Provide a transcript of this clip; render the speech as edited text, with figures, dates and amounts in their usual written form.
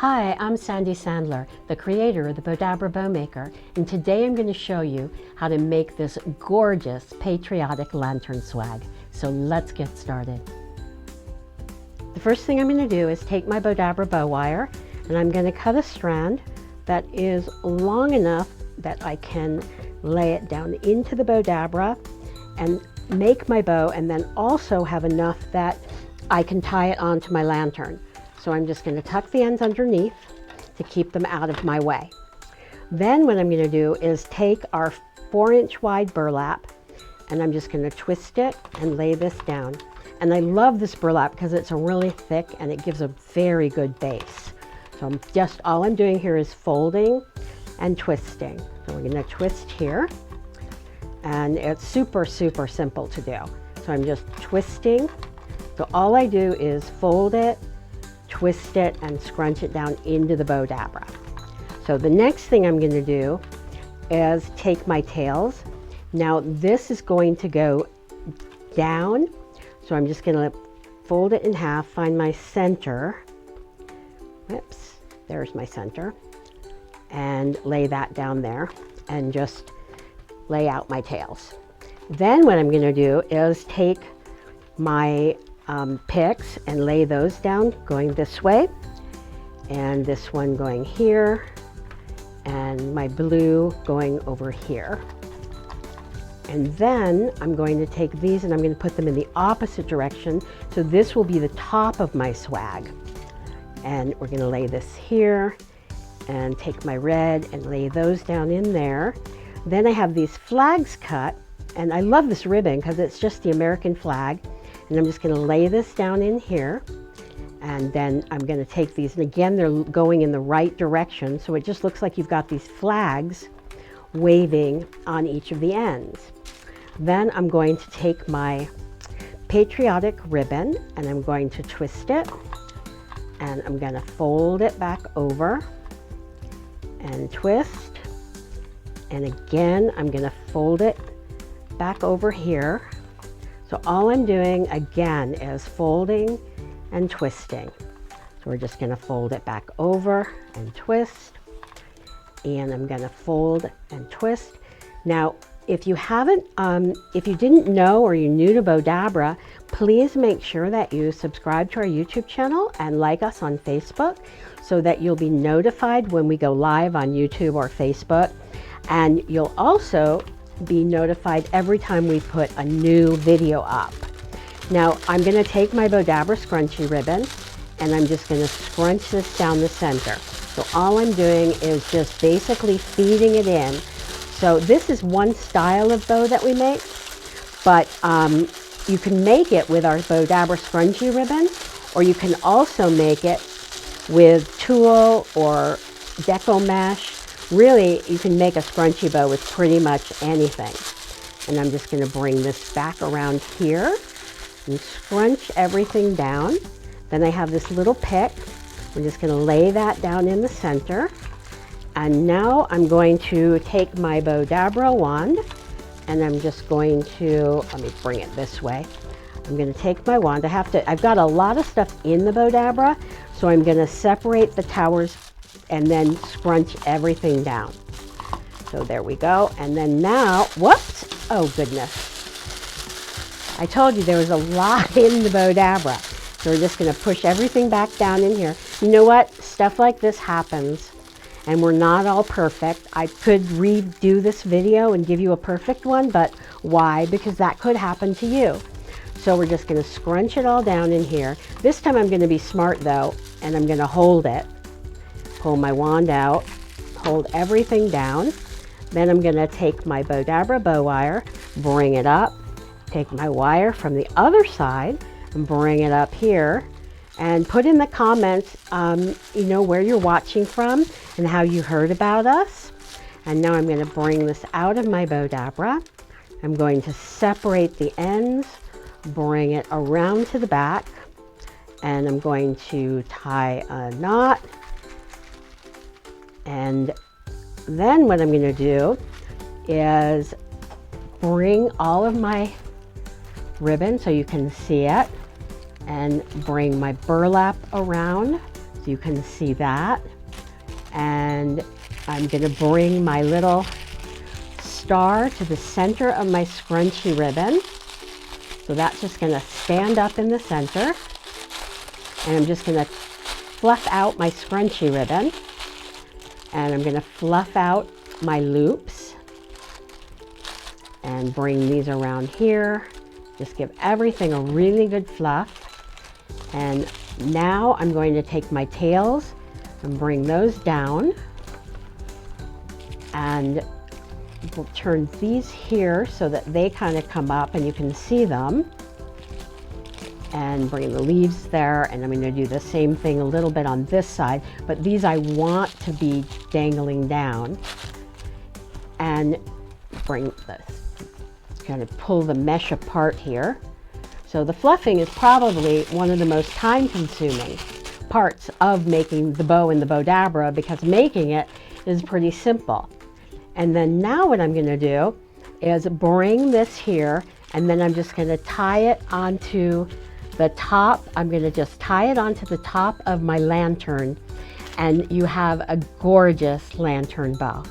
Hi, I'm Sandy Sandler, the creator of the Bowdabra Bow Maker, and today I'm going to show you how to make this gorgeous patriotic lantern swag. So let's get started. The first thing I'm going to do is take my Bowdabra bow wire and I'm going to cut a strand that is long enough that I can lay it down into the Bowdabra and make my bow, and then also have enough that I can tie it onto my lantern. So I'm just going to tuck the ends underneath to keep them out of my way. Then what I'm going to do is take our 4-inch wide burlap and I'm just going to twist it and lay this down. And I love this burlap because it's a really thick and it gives a very good base. So all I'm doing here is folding and twisting. So we're going to twist here, and it's super simple to do. So I'm just twisting. So all I do is fold it, twist it, and scrunch it down into the Bowdabra. So the next thing I'm going to do is take my tails. Now this is going to go down, so I'm just going to fold it in half, find my center. Whoops, there's my center, and lay that down there and just lay out my tails. Then what I'm going to do is take my picks and lay those down going this way, and this one going here, and my blue going over here. And then I'm going to take these and I'm going to put them in the opposite direction, so this will be the top of my swag. And we're going to lay this here and take my red and lay those down in there. Then I have these flags cut, and I love this ribbon because it's just the American flag. And I'm just going to lay this down in here, and then I'm going to take these, and again they're going in the right direction, so it just looks like you've got these flags waving on each of the ends. Then I'm going to take my Patriotic ribbon and I'm going to twist it, and I'm going to fold it back over and twist, and again I'm going to fold it back over here. So all I'm doing again is folding and twisting. So we're just going to fold it back over and twist, and I'm going to fold and twist. Now if you didn't know, or you're new to Bowdabra, please make sure that you subscribe to our YouTube channel and like us on Facebook so that you'll be notified when we go live on YouTube or Facebook, and you'll also be notified every time we put a new video up. Now I'm going to take my Bowdabra scrunchie ribbon and I'm just going to scrunch this down the center. So all I'm doing is just basically feeding it in. So this is one style of bow that we make, but you can make it with our Bowdabra scrunchie ribbon, or you can also make it with tulle or deco mesh. Really, you can make a scrunchie bow with pretty much anything. And I'm just going to bring this back around here and scrunch everything down. Then I have this little pick. I'm just going to lay that down in the center. And now I'm going to take my Bowdabra wand, and I'm just going to, let me bring it this way. I'm going to take my wand. I've got a lot of stuff in the Bowdabra, so I'm going to separate the towers and then scrunch everything down. So there we go. And then now, whoops, oh goodness. I told you there was a lot in the Bowdabra. So we're just going to push everything back down in here. You know what? Stuff like this happens, and we're not all perfect. I could redo this video and give you a perfect one, but why? Because that could happen to you. So we're just going to scrunch it all down in here. This time I'm going to be smart though, and I'm going to hold it. Pull my wand out, hold everything down. Then I'm going to take my Bowdabra bow wire, bring it up, take my wire from the other side and bring it up here, and put in the comments where you're watching from and how you heard about us. And now I'm going to bring this out of my Bowdabra. I'm going to separate the ends, bring it around to the back, and I'm going to tie a knot. And then what I'm going to do is bring all of my ribbon so you can see it, and bring my burlap around So you can see that. And I'm going to bring my little star to the center of my scrunchie ribbon. So that's just going to stand up in the center. And I'm just going to fluff out my scrunchie ribbon. And I'm going to fluff out my loops and bring these around here. Just give everything a really good fluff. And now I'm going to take my tails and bring those down. And we'll turn these here so that they kind of come up and you can see them. And bring the leaves there, and I'm going to do the same thing a little bit on this side, but these I want to be dangling down. And bring this, kind of pull the mesh apart here. So the fluffing is probably one of the most time-consuming parts of making the bow in the Bowdabra, because making it is pretty simple. And then now what I'm going to do is bring this here, and then I'm just going to tie it onto the top. I'm going to just tie it onto the top of my lantern, and you have a gorgeous lantern bow.